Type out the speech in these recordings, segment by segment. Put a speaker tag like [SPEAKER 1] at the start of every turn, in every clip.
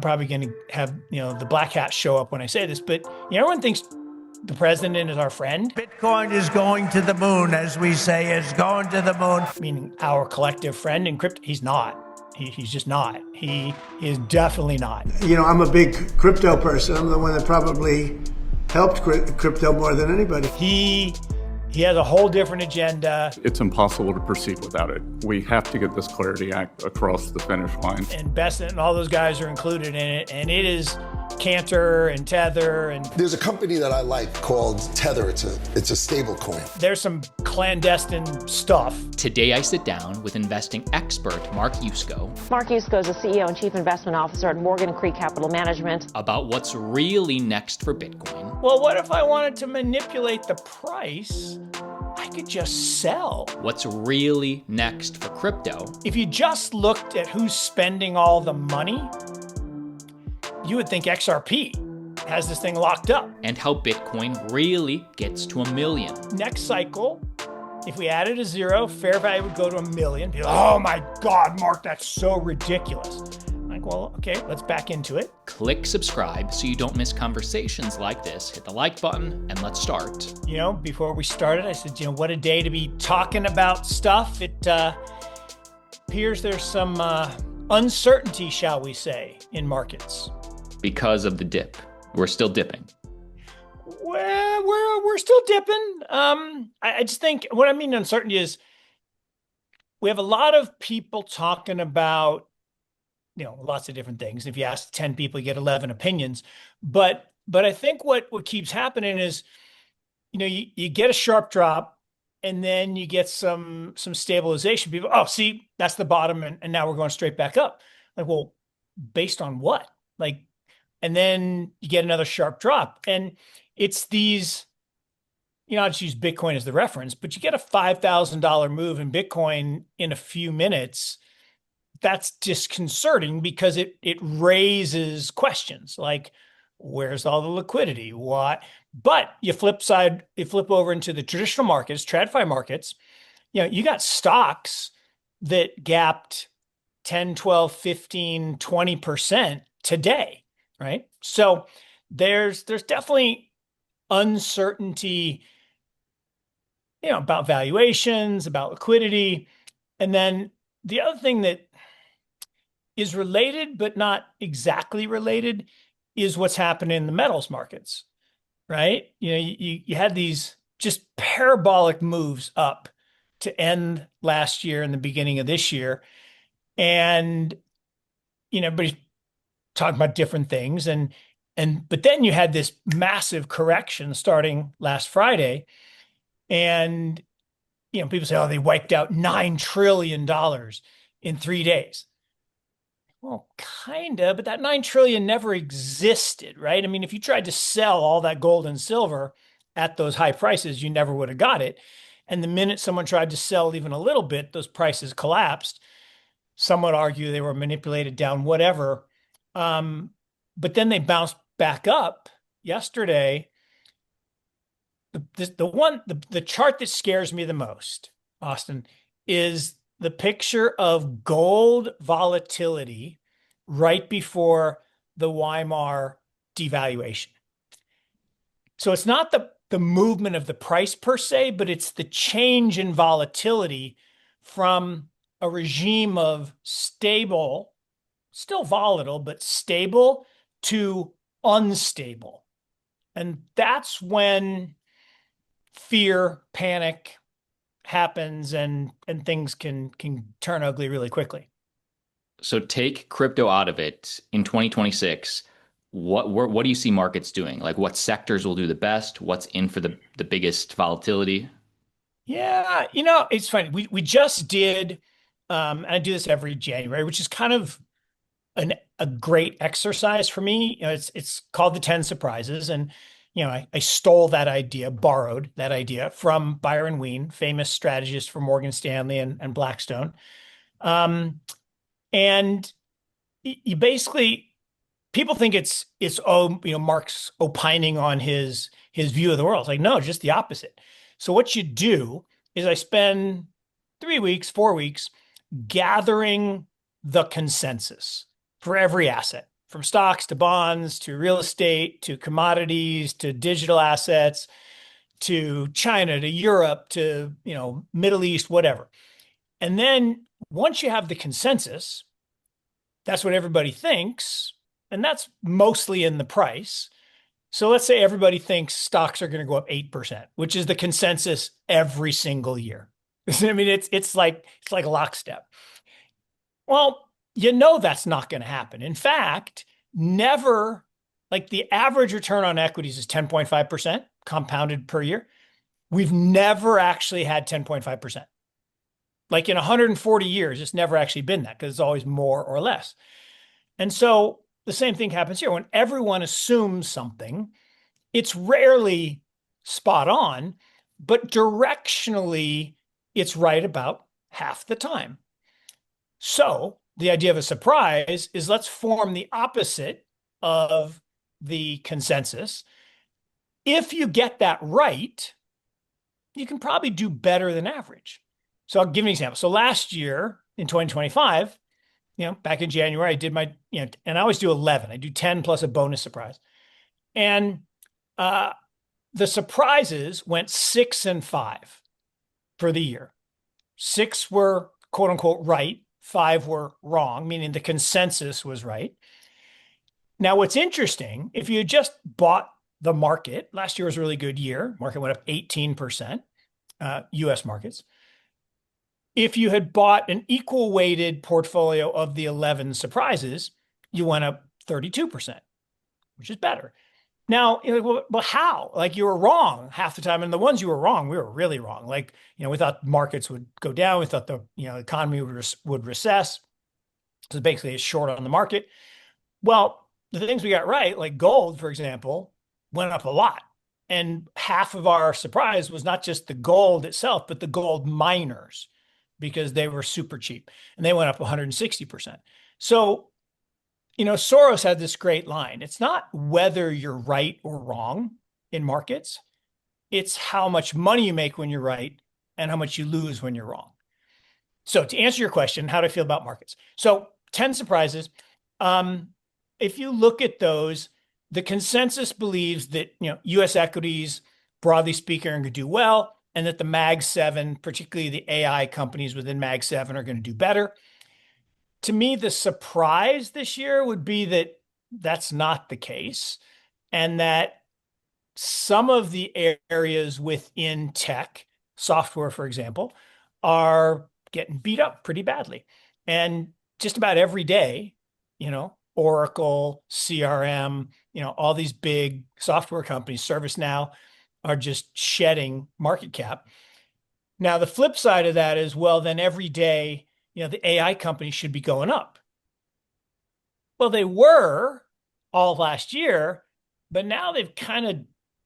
[SPEAKER 1] probably going to have, the black hats show up when I say this, but everyone thinks the president is our friend,
[SPEAKER 2] Bitcoin is going to the moon, as we say, is going to the moon.
[SPEAKER 1] meaning our collective friend in crypto. He's not. He's just not. He is definitely not.
[SPEAKER 3] I'm a big crypto person. I'm the one that probably helped crypto more than anybody.
[SPEAKER 1] He has a whole different agenda.
[SPEAKER 4] It's impossible to proceed without it. We have to get this Clarity Act across the finish line.
[SPEAKER 1] And Besant and all those guys are included in it. And it is Cantor and Tether. And
[SPEAKER 5] there's a company that I like called Tether. It's a stable coin.
[SPEAKER 1] There's some clandestine stuff.
[SPEAKER 6] Today I sit down with investing expert Mark Yusko.
[SPEAKER 7] Mark Yusko is the CEO and Chief Investment Officer at Morgan Creek Capital Management.
[SPEAKER 6] About what's really next for Bitcoin.
[SPEAKER 1] Well, what if I wanted to manipulate the price? I could just sell.
[SPEAKER 6] What's really next for crypto?
[SPEAKER 1] If you just looked at who's spending all the money, you would think XRP has this thing locked up.
[SPEAKER 6] And how Bitcoin really gets to 1 million.
[SPEAKER 1] Next cycle, if we added a zero, fair value would go to 1 million. People, oh my God, Mark, that's so ridiculous. I'm like, well, okay, let's back into it.
[SPEAKER 6] Click subscribe so you don't miss conversations like this. Hit the like button and let's start.
[SPEAKER 1] Before we started, I said, what a day to be talking about stuff. It appears there's some uncertainty, shall we say, in markets.
[SPEAKER 6] Because of the dip. We're still dipping.
[SPEAKER 1] Well, we're still dipping. I just think what I mean uncertainty is we have a lot of people talking about lots of different things. If you ask 10 people, you get 11 opinions. But I think what keeps happening is, you get a sharp drop and then you get some stabilization. People, oh, see, that's the bottom. And now we're going straight back up. Like, well, based on what? And then you get another sharp drop. And it's these, I'll just use Bitcoin as the reference, but you get a $5,000 move in Bitcoin in a few minutes. That's disconcerting because it raises questions like, where's all the liquidity? What? But you flip over into the traditional markets, TradFi markets, you got stocks that gapped 10, 12, 15, 20% today, right? So there's definitely uncertainty, about valuations, about liquidity. And then the other thing that is related, but not exactly related, is what's happening in the metals markets, right? You had these just parabolic moves up to end last year and the beginning of this year. And, everybody's talking about different things. But then you had this massive correction starting last Friday. And, people say, oh, they wiped out $9 trillion in 3 days. Well, kind of, but that 9 trillion never existed, right? I mean, if you tried to sell all that gold and silver at those high prices, you never would have got it. And the minute someone tried to sell even a little bit, those prices collapsed. Some would argue they were manipulated down, whatever. But then they bounced back up yesterday. The chart that scares me the most, Austin, is the picture of gold volatility right before the Weimar devaluation. So it's not the movement of the price per se, but it's the change in volatility from a regime of stable, still volatile, but stable, to unstable. And that's when fear, panic happens and things can turn ugly really quickly.
[SPEAKER 6] So take crypto out of it in 2026. What do you see markets doing? Like, what sectors will do the best? What's in for the biggest volatility?
[SPEAKER 1] Yeah, it's funny. We just did, and I do this every January, which is kind of a great exercise for me. It's called the 10 surprises. And, I stole that idea, borrowed that idea from Byron Wien, famous strategist for Morgan Stanley and Blackstone. And you basically, people think it's Mark's opining on his view of the world. It's like, no, just the opposite. So what you do is I spend 3 weeks, 4 weeks gathering the consensus for every asset. from stocks to bonds to real estate to commodities to digital assets to China to Europe to, Middle East, whatever. And then once you have the consensus, that's what everybody thinks, and that's mostly in the price. So let's say everybody thinks stocks are going to go up 8%, which is the consensus every single year. I mean, it's like lockstep. Well, that's not going to happen. In fact, never, like the average return on equities is 10.5% compounded per year. We've never actually had 10.5%. Like in 140 years, it's never actually been that because it's always more or less. And so the same thing happens here. When everyone assumes something, it's rarely spot on, but directionally, it's right about half the time. So the idea of a surprise is let's form the opposite of the consensus. If you get that right, you can probably do better than average. So I'll give you an example. So last year in 2025, back in January, I did my, and I always do 11. I do 10 plus a bonus surprise. And the surprises went 6 and 5 for the year. 6 were quote unquote right. 5 were wrong, meaning the consensus was right. Now, what's interesting, if you just bought the market, last year was a really good year. Market went up 18%, US markets. If you had bought an equal weighted portfolio of the 11 surprises, you went up 32%, which is better. Now, well, how? Like you were wrong half the time. And the ones you were wrong, we were really wrong. Like, we thought markets would go down. We thought the, economy would recess. So basically it's short on the market. Well, the things we got right, like gold, for example, went up a lot. And half of our surprise was not just the gold itself, but the gold miners, because they were super cheap and they went up 160%. So, Soros had this great line. It's not whether you're right or wrong in markets. It's how much money you make when you're right and how much you lose when you're wrong. So to answer your question, how do I feel about markets? So 10 surprises. If you look at those, the consensus believes that, US equities, broadly speaking, are going to do well, and that the Mag 7, particularly the AI companies within Mag 7, are going to do better. To me, the surprise this year would be that that's not the case, and that some of the areas within tech, software, for example, are getting beat up pretty badly. And just about every day, Oracle, CRM, all these big software companies, ServiceNow, are just shedding market cap. Now, the flip side of that is, well, then every day, the AI companies should be going up. Well, they were all last year, but now they've kind of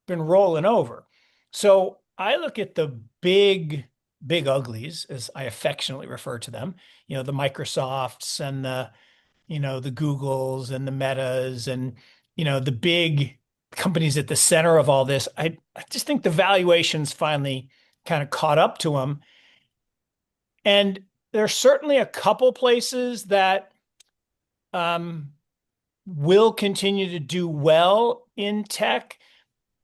[SPEAKER 1] been rolling over. So I look at the big uglies, as I affectionately refer to them, the Microsofts and the Googles and the Metas and, the big companies at the center of all this. I just think the valuations finally kind of caught up to them. And there's certainly a couple places that will continue to do well in tech.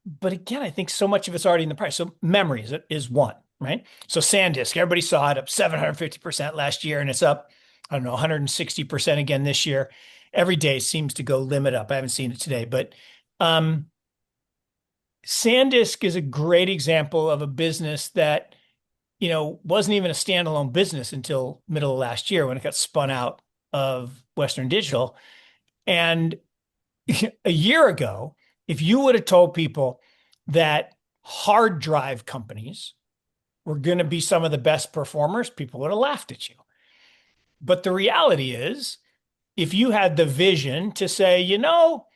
[SPEAKER 1] But again, I think so much of it's already in the price. So memory is one, right? So SanDisk, everybody saw it up 750% last year, and it's up, 160% again this year. Every day seems to go limit up. I haven't seen it today, but SanDisk is a great example of a business that, wasn't even a standalone business until middle of last year when it got spun out of Western Digital. And a year ago, if you would have told people that hard drive companies were going to be some of the best performers, people would have laughed at you. But the reality is, if you had the vision to say, all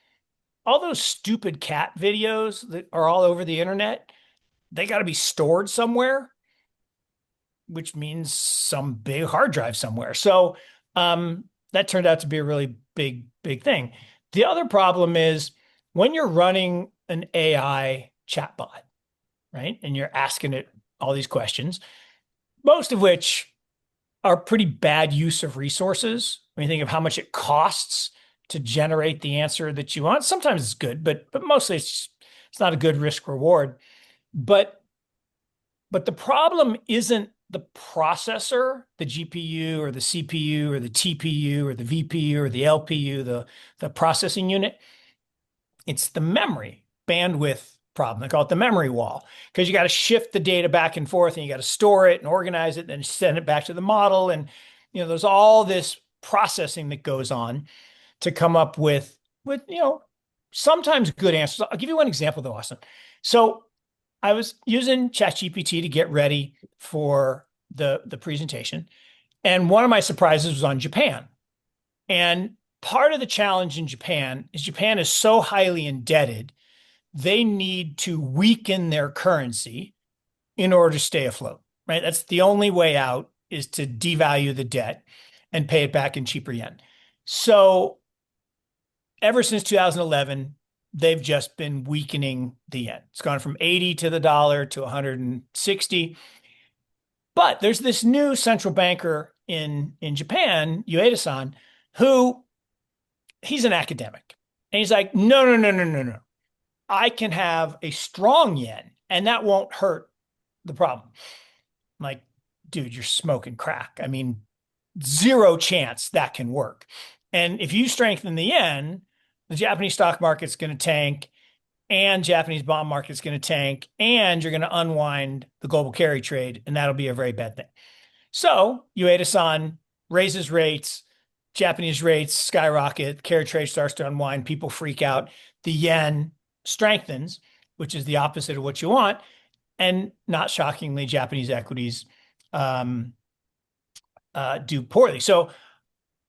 [SPEAKER 1] those stupid cat videos that are all over the internet, they got to be stored somewhere, which means some big hard drive somewhere. So that turned out to be a really big thing. The other problem is when you're running an AI chatbot, right? And you're asking it all these questions, most of which are pretty bad use of resources. When you think of how much it costs to generate the answer that you want. Sometimes it's good, but mostly it's not a good risk reward. But the problem isn't the processor, the GPU or the CPU or the TPU or the VPU or the LPU, the processing unit. It's the memory bandwidth problem. They call it the memory wall, because you got to shift the data back and forth, and you got to store it and organize it, and then send it back to the model. And there's all this processing that goes on to come up with sometimes good answers. I'll give you one example though, Austin. So I was using ChatGPT to get ready for the presentation, and one of my surprises was on Japan. And part of the challenge in Japan is so highly indebted, they need to weaken their currency in order to stay afloat, right? That's the only way out, is to devalue the debt and pay it back in cheaper yen. So ever since 2011, they've just been weakening the yen. It's gone from 80 to the dollar to 160. But there's this new central banker in Japan, Ueda-san, who he's an academic. And he's like, no. I can have a strong yen and that won't hurt the problem. I'm like, dude, you're smoking crack. I mean, zero chance that can work. And if you strengthen the yen, the Japanese stock market's going to tank, and Japanese bond market's going to tank, and you're going to unwind the global carry trade, and that'll be a very bad thing. So Ueda-san raises rates, Japanese rates skyrocket, carry trade starts to unwind, people freak out, the yen strengthens, which is the opposite of what you want, and not shockingly, Japanese equities do poorly. So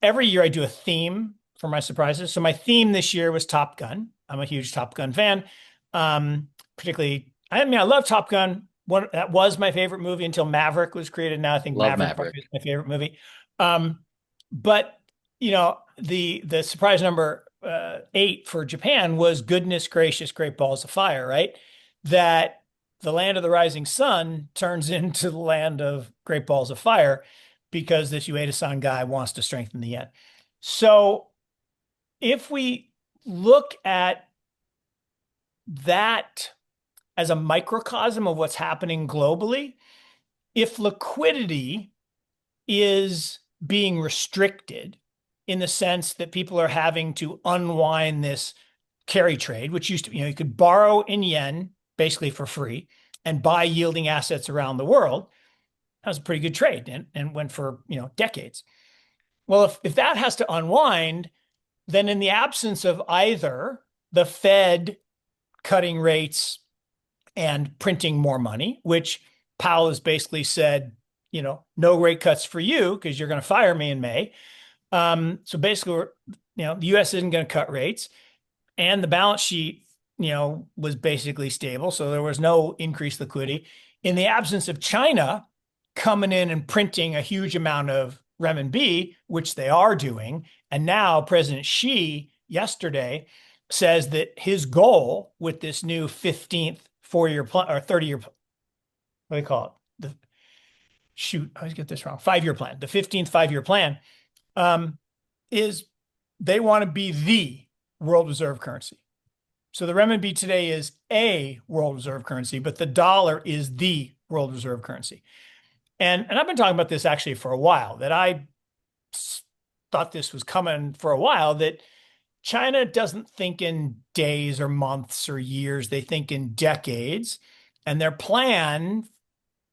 [SPEAKER 1] every year I do a theme for my surprises. So my theme this year was Top Gun. I'm a huge Top Gun fan. Particularly, I love Top Gun. That was my favorite movie until Maverick was created. Now I think Maverick is my favorite movie. But the surprise number 8 for Japan was goodness gracious, great balls of fire, right? That the land of the rising sun turns into the land of great balls of fire because this Ueda-san guy wants to strengthen the yen. So if we look at that as a microcosm of what's happening globally, if liquidity is being restricted in the sense that people are having to unwind this carry trade, which used to, you could borrow in yen basically for free and buy yielding assets around the world. That was a pretty good trade and went for, decades. Well, if that has to unwind, then in the absence of either the Fed cutting rates and printing more money, which Powell has basically said, no rate cuts for you because you're going to fire me in May. So basically, the U.S. isn't going to cut rates, and the balance sheet, was basically stable. So there was no increased liquidity. In the absence of China coming in and printing a huge amount of renminbi, which they are doing. And now President Xi yesterday says that his goal with this new 15th 4-year plan or 30-year, what do they call it? I always get this wrong. 5-year plan. The 15th 5-year plan is they want to be the world reserve currency. So the renminbi today is a world reserve currency, but the dollar is the world reserve currency. And I've been talking about this actually for a while, that I thought this was coming for a while, that China doesn't think in days or months or years. They think in decades. And their plan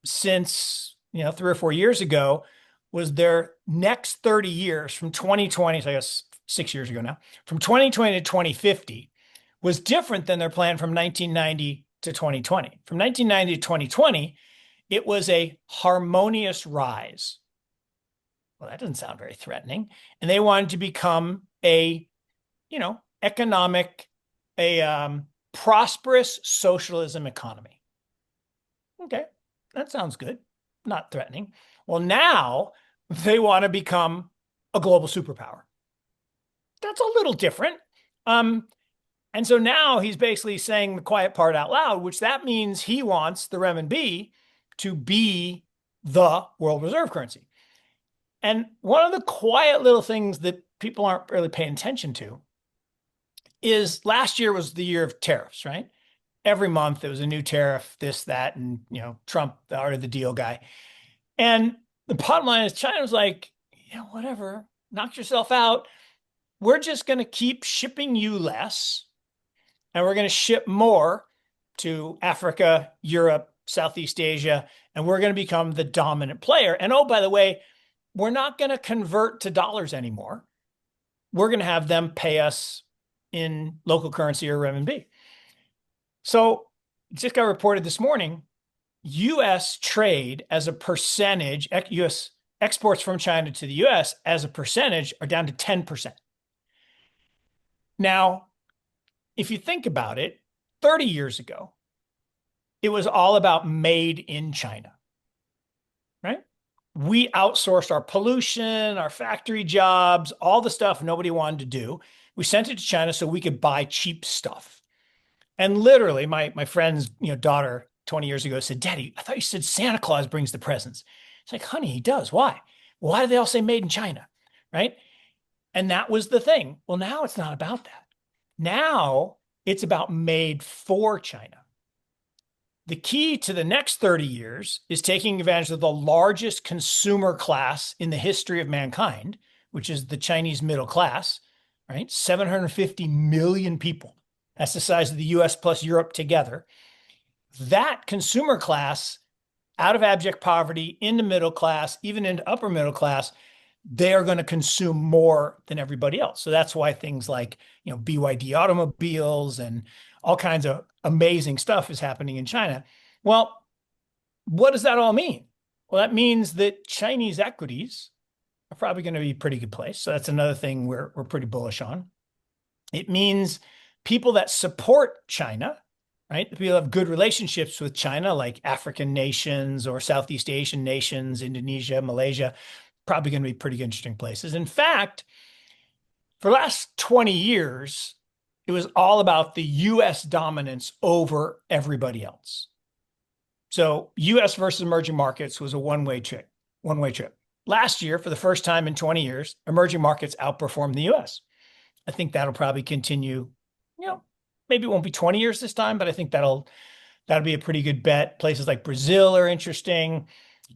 [SPEAKER 1] since, 3 or 4 years ago was their next 30 years from 2020, so I guess 6 years ago now, from 2020 to 2050 was different than their plan from 1990 to 2020. From 1990 to 2020, it was a harmonious rise. Well, that doesn't sound very threatening. And they wanted to become a, economic, prosperous socialism economy. Okay, that sounds good. Not threatening. Well, now they want to become a global superpower. That's a little different. And so now he's basically saying the quiet part out loud, which that means he wants the renminbi to be the world reserve currency. And one of the quiet little things that people aren't really paying attention to is last year was the year of tariffs, right? Every month there was a new tariff, this, that, and Trump, the art of the deal guy. And the bottom line is China was like, whatever, knock yourself out. We're just going to keep shipping you less, and we're going to ship more to Africa, Europe, Southeast Asia, and we're going to become the dominant player. And oh, by the way, we're not going to convert to dollars anymore. We're going to have them pay us in local currency or renminbi. So it just got reported this morning, U.S. trade as a percentage, U.S. exports from China to the U.S. as a percentage are down to 10%. Now, if you think about it, 30 years ago, it was all about made in China, right? We outsourced our pollution, our factory jobs, all the stuff nobody wanted to do. We sent it to China so we could buy cheap stuff. And literally, my friend's daughter 20 years ago said, "Daddy, I thought you said Santa Claus brings the presents." It's like, honey, he does. Why? Why do they all say made in China, right? And that was the thing. Well, now it's not about that. Now it's about made for China. The key to the next 30 years is taking advantage of the largest consumer class in the history of mankind, which is the Chinese middle class, right? 750 million people. That's the size of the US plus Europe together. That consumer class, out of abject poverty, into middle class, even into upper middle class, they are going to consume more than everybody else. So that's why things like, BYD automobiles and all kinds of amazing stuff is happening in China. Well, what does that all mean? Well, that means that Chinese equities are probably going to be a pretty good place. So that's another thing we're pretty bullish on. It means people that support China, right? The people have good relationships with China, like African nations or Southeast Asian nations, Indonesia, Malaysia, probably going to be pretty interesting places. In fact, for the last 20 years, it was all about the US dominance over everybody else. So US versus emerging markets was a one-way trip. Last year, for the first time in 20 years, emerging markets outperformed the US. I think that'll probably continue. Maybe it won't be 20 years this time, but I think that'll be a pretty good bet. Places like Brazil are interesting.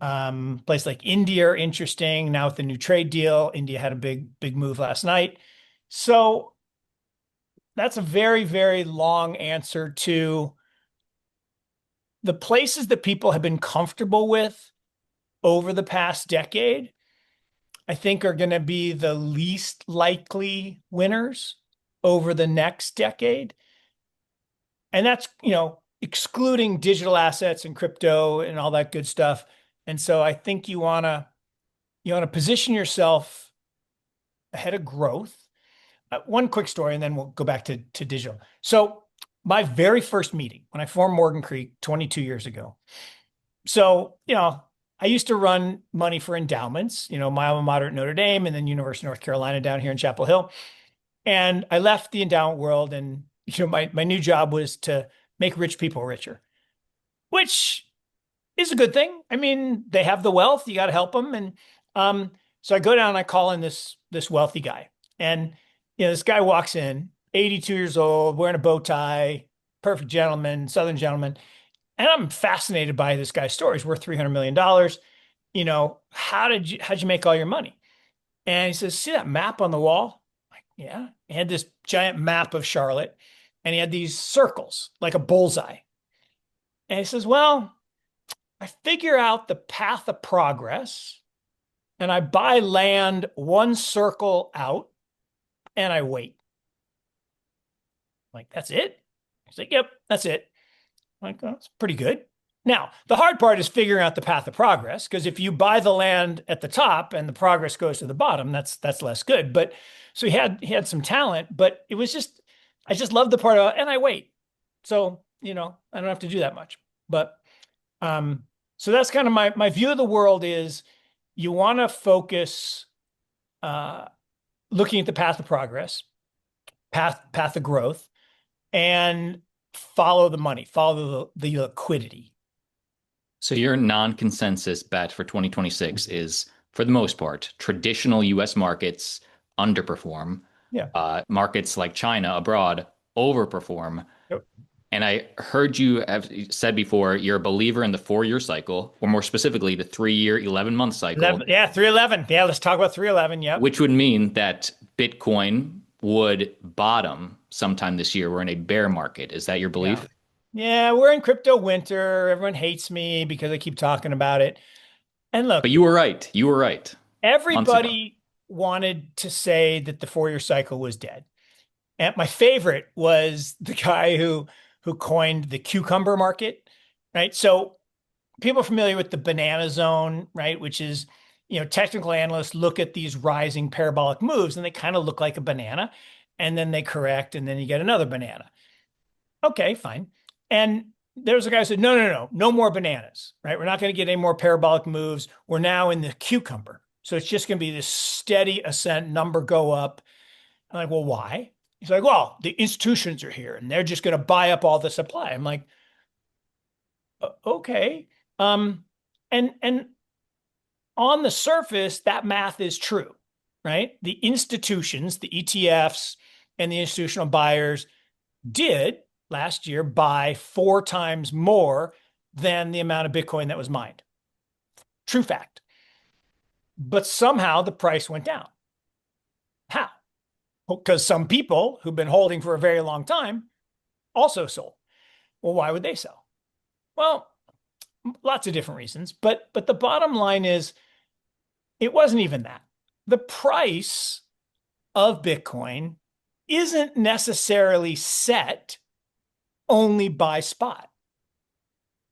[SPEAKER 1] Places like India are interesting. Now with the new trade deal, India had a big move last night. So that's a very, very long answer to the places that people have been comfortable with over the past decade, I think are going to be the least likely winners over the next decade. And that's, excluding digital assets and crypto and all that good stuff. And so I think you want to position yourself ahead of growth. One quick story, and then we'll go back to digital. So my very first meeting when I formed Morgan Creek 22 years ago. So, I used to run money for endowments, my alma mater at Notre Dame and then University of North Carolina down here in Chapel Hill. And I left the endowment world, and, my new job was to make rich people richer, which is a good thing. I mean, they have the wealth, you got to help them. And so I go down and I call in this wealthy guy. And, this guy walks in, 82 years old, wearing a bow tie, perfect gentleman, Southern gentleman. And I'm fascinated by this guy's story. He's worth $300 million. How'd you make all your money? And he says, "See that map on the wall?" I'm like, yeah. He had this giant map of Charlotte, and he had these circles like a bullseye. And he says, "Well, I figure out the path of progress, and I buy land one circle out, and I wait." I'm like, "That's it?" He's like, "Yep, that's it." I'm like, "Oh, that's pretty good." Now, the hard part is figuring out the path of progress, because if you buy the land at the top and the progress goes to the bottom, that's less good. But so he had some talent, but it was just, I just love the part of, and I wait. So, I don't have to do that much. But so that's kind of my view of the world is you want to focus looking at the path of progress, path of growth, and follow the money, follow the liquidity.
[SPEAKER 6] So your non-consensus bet for 2026 is, for the most part, traditional U.S. markets underperform.
[SPEAKER 1] Yeah.
[SPEAKER 6] Markets like China abroad overperform.
[SPEAKER 1] Yep.
[SPEAKER 6] And I heard you have said before you're a believer in the 4-year cycle, or more specifically, the 3-year, 11-month cycle,
[SPEAKER 1] 311. Yeah, let's talk about 311. Yep.
[SPEAKER 6] which would mean that Bitcoin would bottom sometime this year. We're in a bear market. Is that your
[SPEAKER 1] Yeah.
[SPEAKER 6] belief?
[SPEAKER 1] Yeah, we're in crypto winter. Everyone hates me because I keep talking about it. And look,
[SPEAKER 6] But you were right. You were right months ago.
[SPEAKER 1] everybody wanted to say that the 4-year cycle was dead. And my favorite was the guy who coined the cucumber market, right? So people are familiar with the banana zone, right? Which is, technical analysts look at these rising parabolic moves and they kind of look like a banana, and then they correct, and then you get another banana. Okay, fine. And there's a guy who said, no, no, no, no more bananas, right? We're not going to get any more parabolic moves. We're now in the cucumber. So it's just going to be this steady ascent, number go up. I'm like, well, why? He's like, well, the institutions are here and they're just going to buy up all the supply. I'm like, okay. And on the surface, that math is true, right? The institutions, the ETFs and the institutional buyers did last year buy 4 times more than the amount of Bitcoin that was mined. True fact. But somehow the price went down. How? Because some people who've been holding for a very long time also sold. Well, why would they sell? Well, lots of different reasons, but the bottom line is it wasn't even that. The price of Bitcoin isn't necessarily set only by spot,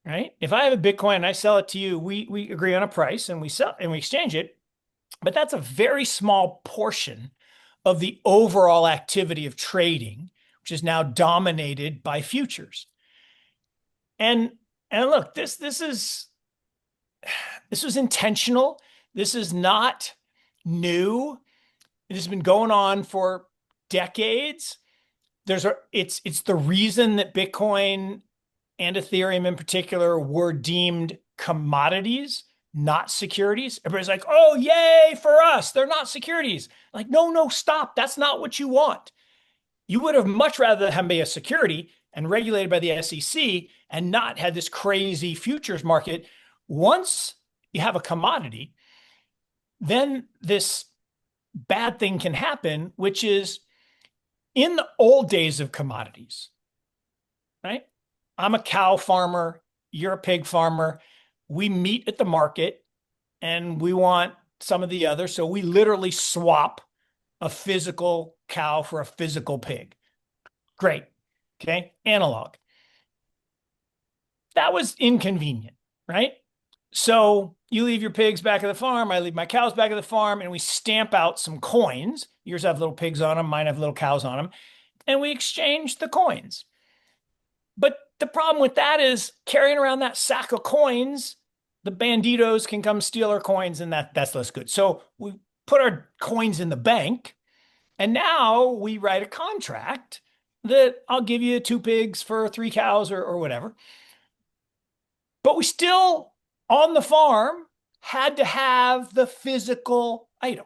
[SPEAKER 1] right? If I have a Bitcoin and I sell it to you, we agree on a price and we sell and we exchange it, but that's a very small portion of the overall activity of trading, which is now dominated by futures. And look, this was intentional. This is not new. It has been going on for decades. It's the reason that Bitcoin and Ethereum in particular were deemed commodities, not securities. Everybody's like, oh, yay for us. They're not securities. Like, no, stop. That's not what you want. You would have much rather have be a security and regulated by the SEC and not had this crazy futures market. Once you have a commodity, then this bad thing can happen, which is in the old days of commodities, right? I'm a cow farmer. You're a pig farmer. We meet at the market and we want some of the other. So we literally swap a physical cow for a physical pig. Great. Okay. Analog. That was inconvenient, right? So you leave your pigs back at the farm. I leave my cows back at the farm, and we stamp out some coins. Yours have little pigs on them. Mine have little cows on them. And we exchange the coins. But the problem with that is carrying around that sack of coins, the banditos can come steal our coins, and that's less good. So we put our coins in the bank, and now we write a contract that I'll give you 2 pigs for 3 cows or whatever. But we still, on the farm, had to have the physical item.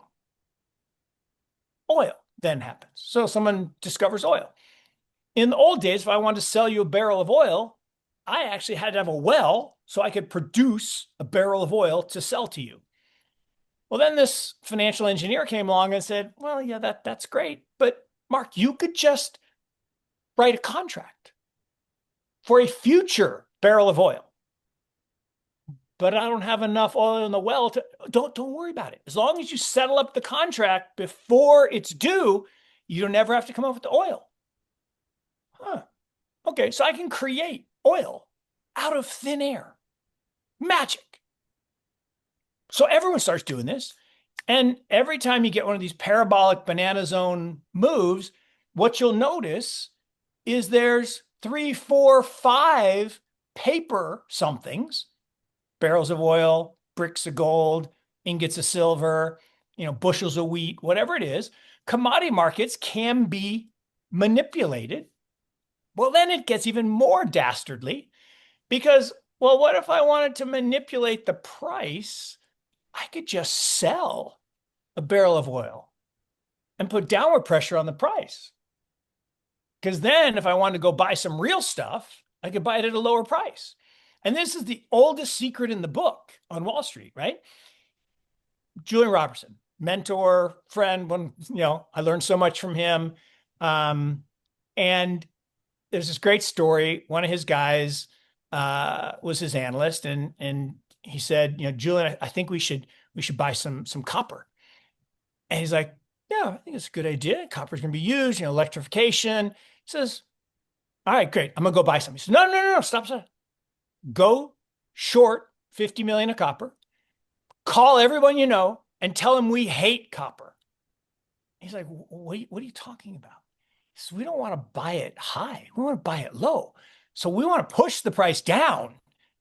[SPEAKER 1] Oil then happens. So someone discovers oil. In the old days, if I wanted to sell you a barrel of oil, I actually had to have a well so I could produce a barrel of oil to sell to you. Well, then this financial engineer came along and said, well, yeah, that's great. But Mark, you could just write a contract for a future barrel of oil. But I don't have enough oil in the well to, don't worry about it. As long as you settle up the contract before it's due, you don't ever have to come up with the oil. Huh. Okay, so I can create oil out of thin air. Magic. So everyone starts doing this. And every time you get one of these parabolic banana zone moves, what you'll notice is there's 3, 4, 5 paper somethings, barrels of oil, bricks of gold, ingots of silver, bushels of wheat, whatever it is. Commodity markets can be manipulated. Well, then it gets even more dastardly because, well, what if I wanted to manipulate the price? I could just sell a barrel of oil and put downward pressure on the price. Because then if I wanted to go buy some real stuff, I could buy it at a lower price. And this is the oldest secret in the book on Wall Street, right? Julian Robertson, mentor, friend, I learned so much from him. And there's this great story. One of his guys was his analyst, and he said, Julian, I think we should buy some copper. And he's like, yeah, I think it's a good idea. Copper's going to be used, electrification. He says, all right, great. I'm going to go buy some. He says, no, stop. Go short 50 million of copper. Call everyone you know and tell them we hate copper. He's like, what are you talking about? He says, we don't want to buy it high. We want to buy it low. So we want to push the price down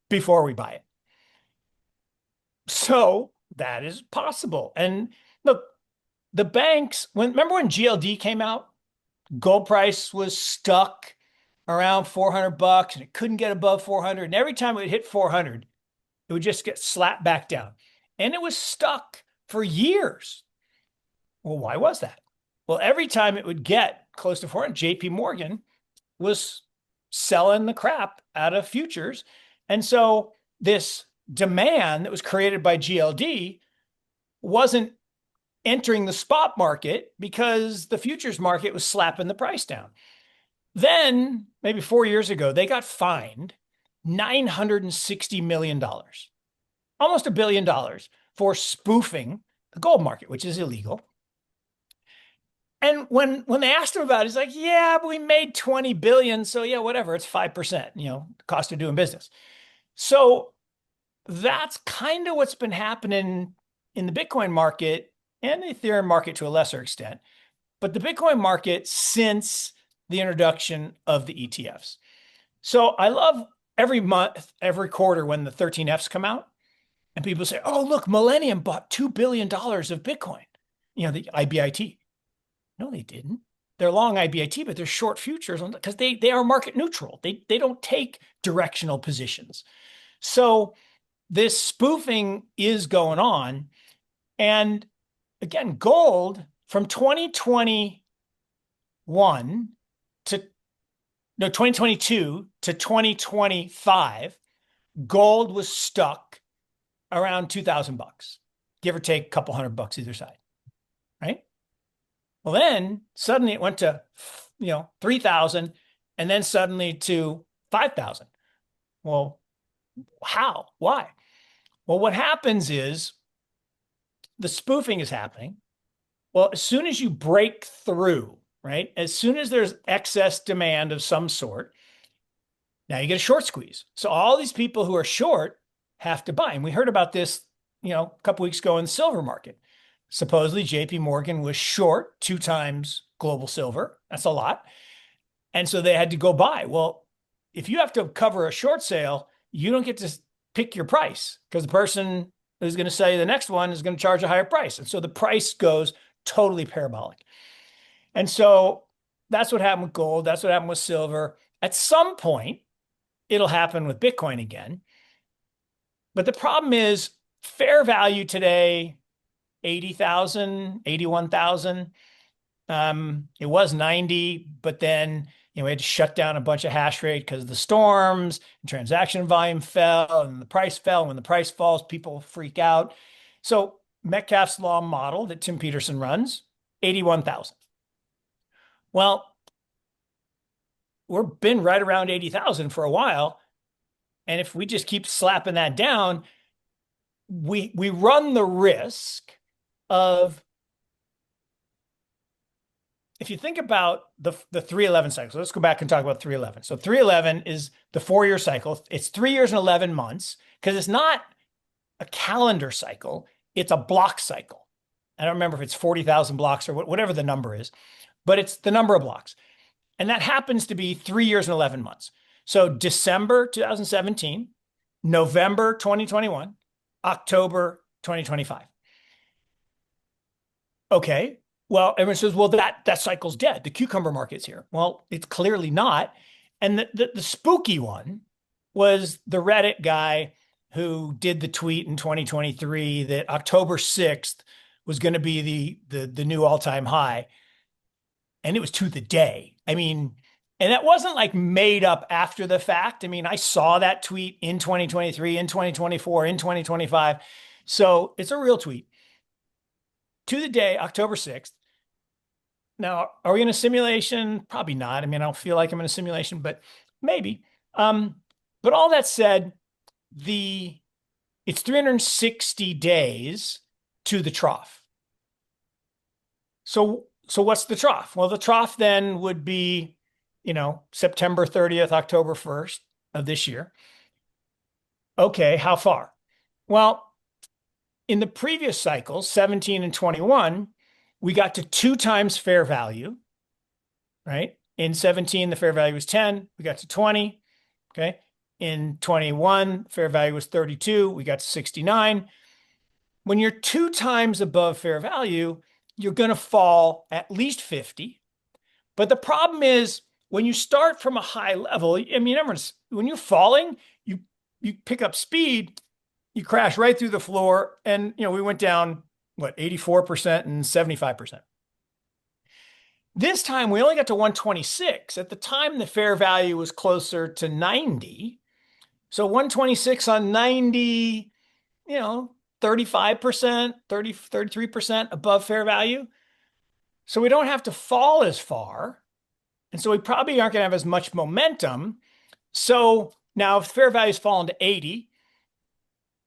[SPEAKER 1] before we buy it. So that is possible. And look, the banks, remember when GLD came out, gold price was stuck around $400 and it couldn't get above 400. And every time it would hit 400, it would just get slapped back down. And it was stuck for years. Well, why was that? Well, every time it would get close to 400, JP Morgan was selling the crap out of futures. And so this demand that was created by GLD wasn't entering the spot market because the futures market was slapping the price down. Then, maybe 4 years ago, they got fined $960 million, almost $1 billion, for spoofing the gold market, which is illegal. And when they asked him about it, he's like, yeah, but we made 20 billion. So yeah, whatever, it's 5%, cost of doing business. So that's kind of what's been happening in the Bitcoin market and the Ethereum market to a lesser extent. But the Bitcoin market since the introduction of the ETFs. So I love every month, every quarter when the 13Fs come out and people say, oh, look, Millennium bought $2 billion of Bitcoin, the IBIT. No, they didn't. They're long IBIT, but they're short futures because they are market neutral. They don't take directional positions. So this spoofing is going on. And again, gold from 2022 to 2025, gold was stuck around $2,000, give or take a couple $100 either side, right? Well, then suddenly it went to, 3,000 and then suddenly to 5,000. Well, how? Why? Well, what happens is the spoofing is happening. Well, as soon as you break through, right? As soon as there's excess demand of some sort, now you get a short squeeze. So all these people who are short have to buy. And we heard about this, a couple weeks ago in the silver market. Supposedly JP Morgan was short 2 times global silver. That's a lot. And so they had to go buy. Well, if you have to cover a short sale, you don't get to pick your price because the person who's going to sell you the next one is going to charge a higher price. And so the price goes totally parabolic. And so that's what happened with gold. That's what happened with silver. At some point, it'll happen with Bitcoin again. But the problem is fair value today, 80,000, 81,000. It was 90, but then we had to shut down a bunch of hash rate because of the storms, and transaction volume fell, and the price fell. And when the price falls, people freak out. So Metcalfe's law model that Tim Peterson runs, 81,000. Well, we've been right around 80,000 for a while. And if we just keep slapping that down, we run the risk of, if you think about the 311 cycle, so let's go back and talk about 311. So 311 is the 4-year cycle. It's 3 years and 11 months because it's not a calendar cycle. It's a block cycle. I don't remember if it's 40,000 blocks or whatever the number is, but it's the number of blocks. And that happens to be 3 years and 11 months. So December 2017, November 2021, October 2025. Okay. Well, everyone says, well, that cycle's dead. The cucumber market's here. Well, it's clearly not. And the spooky one was the Reddit guy who did the tweet in 2023 that October 6th was going to be the new all-time high. And it was to the day. I mean, and that wasn't like made up after the fact. I mean, I saw that tweet in 2023, in 2024, in 2025. So it's a real tweet. To the day, October 6th. Now, are we in a simulation? Probably not. I mean, I don't feel like I'm in a simulation, but maybe. But all that said, it's 360 days to the trough. So what's the trough? Well, the trough then would be, September 30th, October 1st of this year. Okay, how far? Well, in the previous cycles, 17 and 21, we got to 2 times fair value, right? In 17, the fair value was 10. We got to 20, okay? In 21, fair value was 32. We got to 69. When you're 2 times above fair value, you're going to fall at least 50. But the problem is when you start from a high level, I mean, when you're falling, you pick up speed, you crash right through the floor. And, we went down, 84% and 75%. This time we only got to 126. At the time, the fair value was closer to 90. So 126 on 90, 35%, 33% above fair value. So we don't have to fall as far. And so we probably aren't going to have as much momentum. So now if fair value's fallen to 80,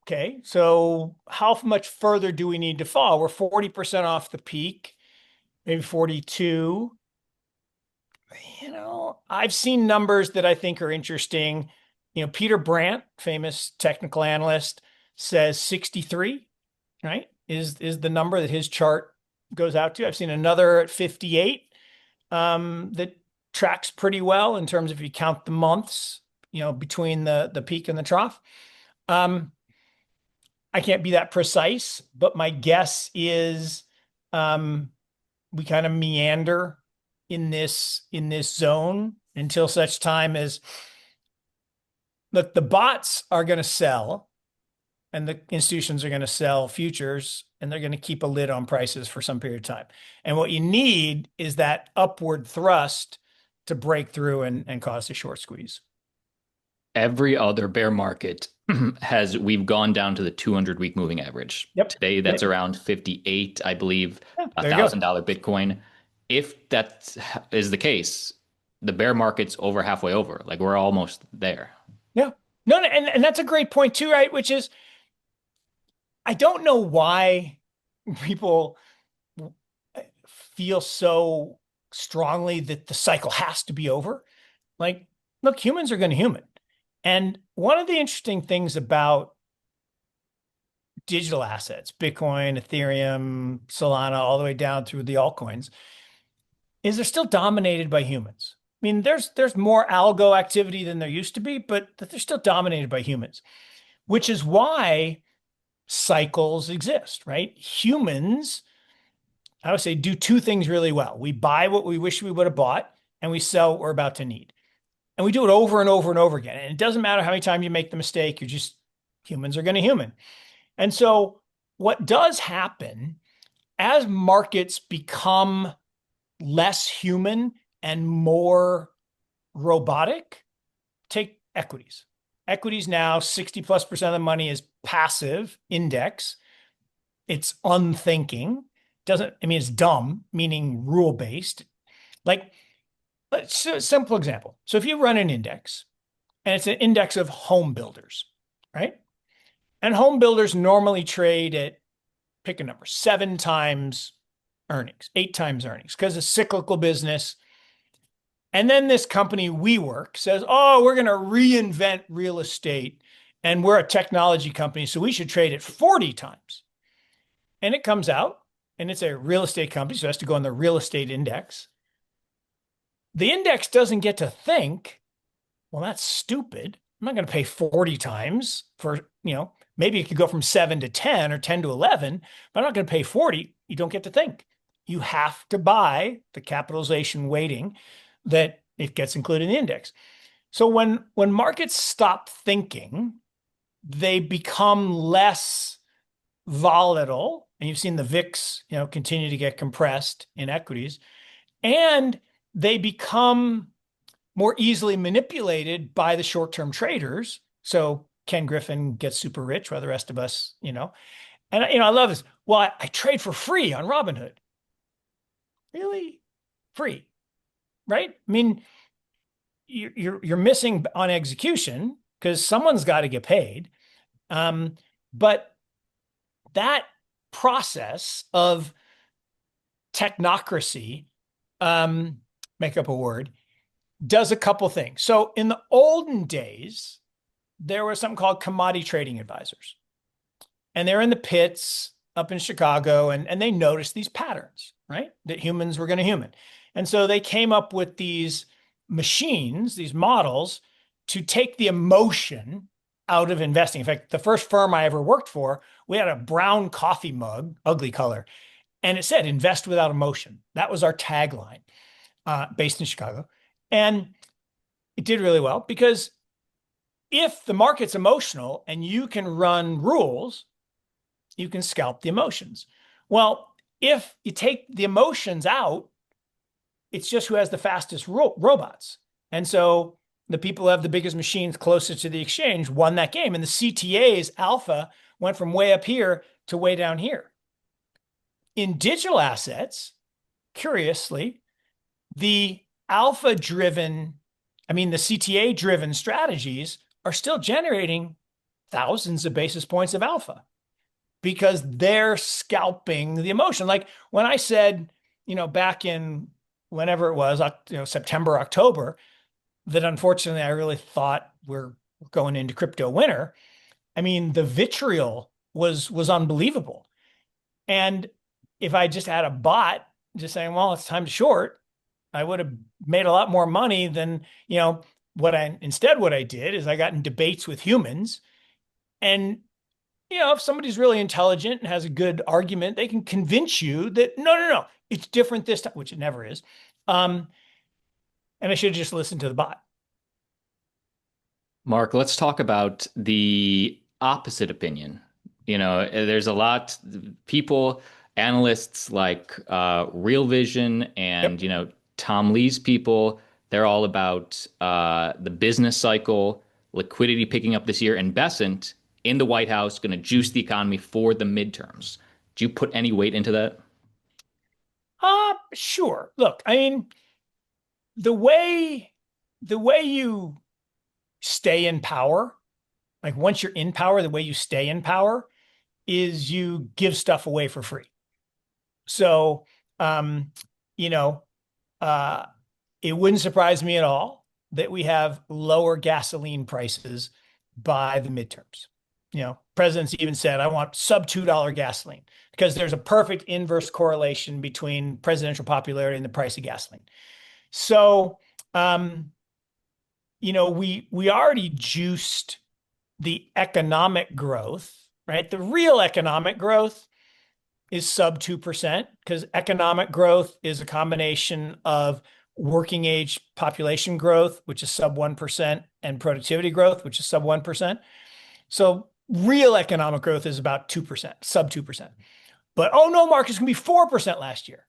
[SPEAKER 1] okay, so how much further do we need to fall? We're 40% off the peak, maybe 42. I've seen numbers that I think are interesting. Peter Brandt, famous technical analyst, says 63, right, is the number that his chart goes out to. I've seen another at 58 that tracks pretty well in terms of if you count the months, between the peak and the trough. I can't be that precise, but my guess is we kind of meander in this zone until such time as, look, the bots are going to sell and the institutions are going to sell futures and they're going to keep a lid on prices for some period of time. And what you need is that upward thrust to break through and cause a short squeeze.
[SPEAKER 6] Every other bear market we've gone down to the 200-week moving average.
[SPEAKER 1] Yep.
[SPEAKER 6] Today, that's around 58, I believe,
[SPEAKER 1] there you
[SPEAKER 6] $1,000 Bitcoin. If that is the case, the bear market's over halfway over. Like we're almost there.
[SPEAKER 1] Yeah. No, and that's a great point too, right? Which is, I don't know why people feel so strongly that the cycle has to be over. Like, look, humans are going to human. And one of the interesting things about digital assets, Bitcoin, Ethereum, Solana, all the way down through the altcoins, is they're still dominated by humans. I mean, there's more algo activity than there used to be, but they're still dominated by humans, which is why cycles exist, right? Humans, I would say, do 2 things really well. We buy what we wish we would have bought, and we sell what we're about to need. And we do it over and over and over again. And it doesn't matter how many times you make the mistake, humans are going to human. And so what does happen as markets become less human and more robotic, take equities. Equities now, 60+% of the money is passive index. It's unthinking. It's dumb, meaning rule-based. Like, let's a simple example. So if you run an index and it's an index of home builders, right? And home builders normally trade at, pick a number, 7 times earnings, 8 times earnings, because it's a cyclical business. And then this company, WeWork, says, oh, we're going to reinvent real estate and we're a technology company, so we should trade at 40 times. And it comes out and it's a real estate company, so it has to go on the real estate index. The index doesn't get to think, well, that's stupid. I'm not going to pay 40 times for, maybe it could go from 7 to 10 or 10 to 11, but I'm not going to pay 40. You don't get to think. You have to buy the capitalization weighting that it gets included in the index. So when markets stop thinking, they become less volatile and you've seen the VIX, continue to get compressed in equities, and they become more easily manipulated by the short-term traders. So Ken Griffin gets super rich, while the rest of us, and I love this. Well, I trade for free on Robinhood. Really? Free, right? I mean, you're missing on execution because someone's got to get paid. But that process of technocracy, make up a word, does a couple things. So in the olden days, there was something called commodity trading advisors. And they're in the pits up in Chicago, and they noticed these patterns, right? That humans were going to human. And so they came up with these machines, these models, to take the emotion out of investing. In fact, the first firm I ever worked for, we had a brown coffee mug, ugly color, and it said, invest without emotion. That was our tagline, based in Chicago. And it did really well because if the market's emotional and you can run rules, you can scalp the emotions. Well, if you take the emotions out, it's just who has the fastest robots. And so the people who have the biggest machines closest to the exchange won that game. And the CTA's alpha went from way up here to way down here. In digital assets, curiously, the the CTA-driven strategies are still generating thousands of basis points of alpha because they're scalping the emotion. Like when I said, back in whenever it was, September, October, that unfortunately I really thought we're going into crypto winter. I mean, the vitriol was unbelievable. And if I just had a bot just saying, well, it's time to short, I would have made a lot more money than, what I did is I got in debates with humans. And, if somebody's really intelligent and has a good argument, they can convince you that no, it's different this time, which it never is. And I should have just listened to the bot.
[SPEAKER 6] Mark, let's talk about the opposite opinion. There's a lot people, analysts like Real Vision and, Tom Lee's people, they're all about the business cycle, liquidity picking up this year, and Besant in the White House going to juice the economy for the midterms. Do you put any weight into that?
[SPEAKER 1] Sure. Look, I mean, the way you stay in power, like once you're in power, the way you stay in power is you give stuff away for free. So, it wouldn't surprise me at all that we have lower gasoline prices by the midterms. Presidents even said, I want sub $2 gasoline because there's a perfect inverse correlation between presidential popularity and the price of gasoline. So, we already juiced the economic growth, right? The real economic growth is sub 2% because economic growth is a combination of working age population growth, which is sub 1%, and productivity growth, which is sub 1%. So real economic growth is about 2%, sub 2%. But, oh no, Mark, it's going to be 4% last year.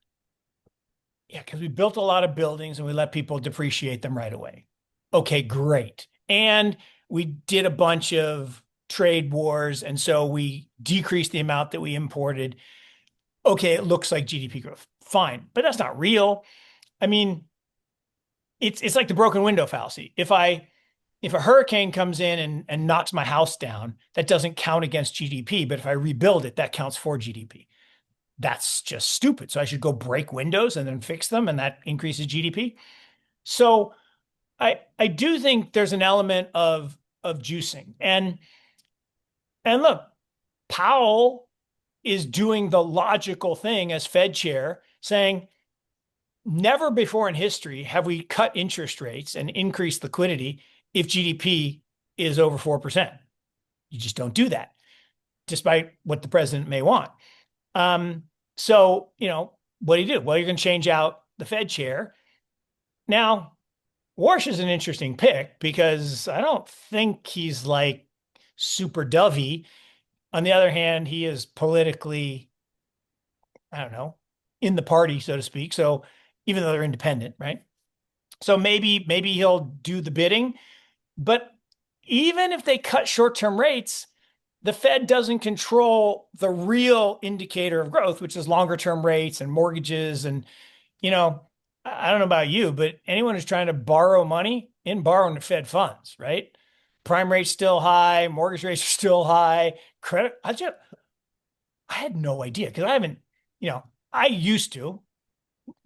[SPEAKER 1] Yeah, because we built a lot of buildings and we let people depreciate them right away. Okay, great. And we did a bunch of trade wars, and so we decreased the amount that we imported. Okay, it looks like GDP growth. Fine, but that's not real. I mean, it's like the broken window fallacy. If a hurricane comes in and knocks my house down, that doesn't count against GDP. But if I rebuild it, that counts for GDP. That's just stupid. So I should go break windows and then fix them, and that increases GDP. So I do think there's an element of juicing. And look, Powell is doing the logical thing as Fed chair, saying, never before in history have we cut interest rates and increased liquidity if GDP is over 4%. You just don't do that, despite what the president may want. So, what do you do? Well, you're going to change out the Fed chair. Now, Warsh is an interesting pick because I don't think he's like super dovey. On the other hand, he is politically I don't know, in the party, so to speak. So even though they're independent, right? So maybe he'll do the bidding. But even if they cut short-term rates, the Fed doesn't control the real indicator of growth, which is longer term rates and mortgages. And, I don't know about you, but anyone who's trying to borrow money in borrowing the Fed funds, right? Prime rate's still high, mortgage rates are still high. Credit, I had no idea because I haven't, I used to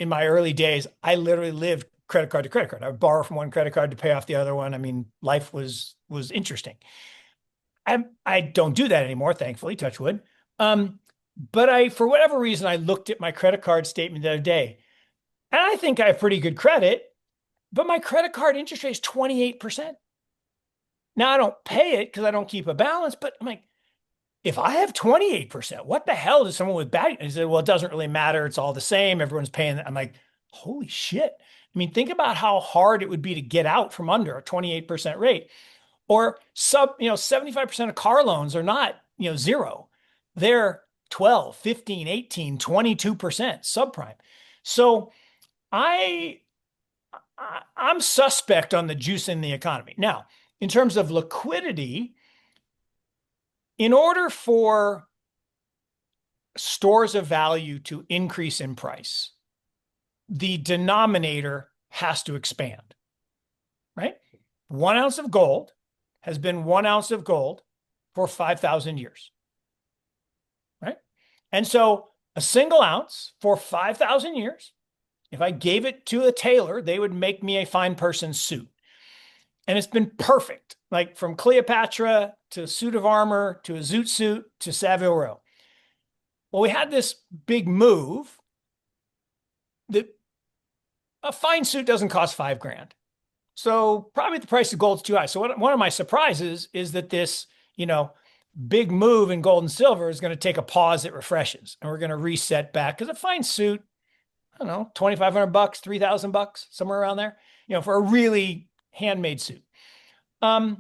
[SPEAKER 1] in my early days, I literally lived credit card to credit card. I would borrow from one credit card to pay off the other one. I mean, life was interesting. I don't do that anymore, thankfully, touch wood. But for whatever reason, I looked at my credit card statement the other day, and I think I have pretty good credit, but my credit card interest rate is 28%. Now I don't pay it because I don't keep a balance, but I'm like, if I have 28%, what the hell does someone with bad? He said, well, it doesn't really matter. It's all the same. Everyone's paying. I'm like, holy shit. I mean, think about how hard it would be to get out from under a 28% rate. Or 75% of car loans are not, zero. They're 12, 15, 18, 22% subprime. So I'm suspect on the juice in the economy. Now, in terms of liquidity, in order for stores of value to increase in price, the denominator has to expand, right? 1 ounce of gold has been 1 ounce of gold for 5,000 years, right? And so a single ounce for 5,000 years, if I gave it to a tailor, they would make me a fine person's suit. And it's been perfect, like from Cleopatra to a suit of armor to a zoot suit to Savile Row. Well, we had this big move that a fine suit doesn't cost $5,000. So probably the price of gold's too high. So one of my surprises is that this, big move in gold and silver is going to take a pause that refreshes, and we're going to reset back because a fine suit, I don't know, $2,500, $3,000, somewhere around there, for a really handmade suit. But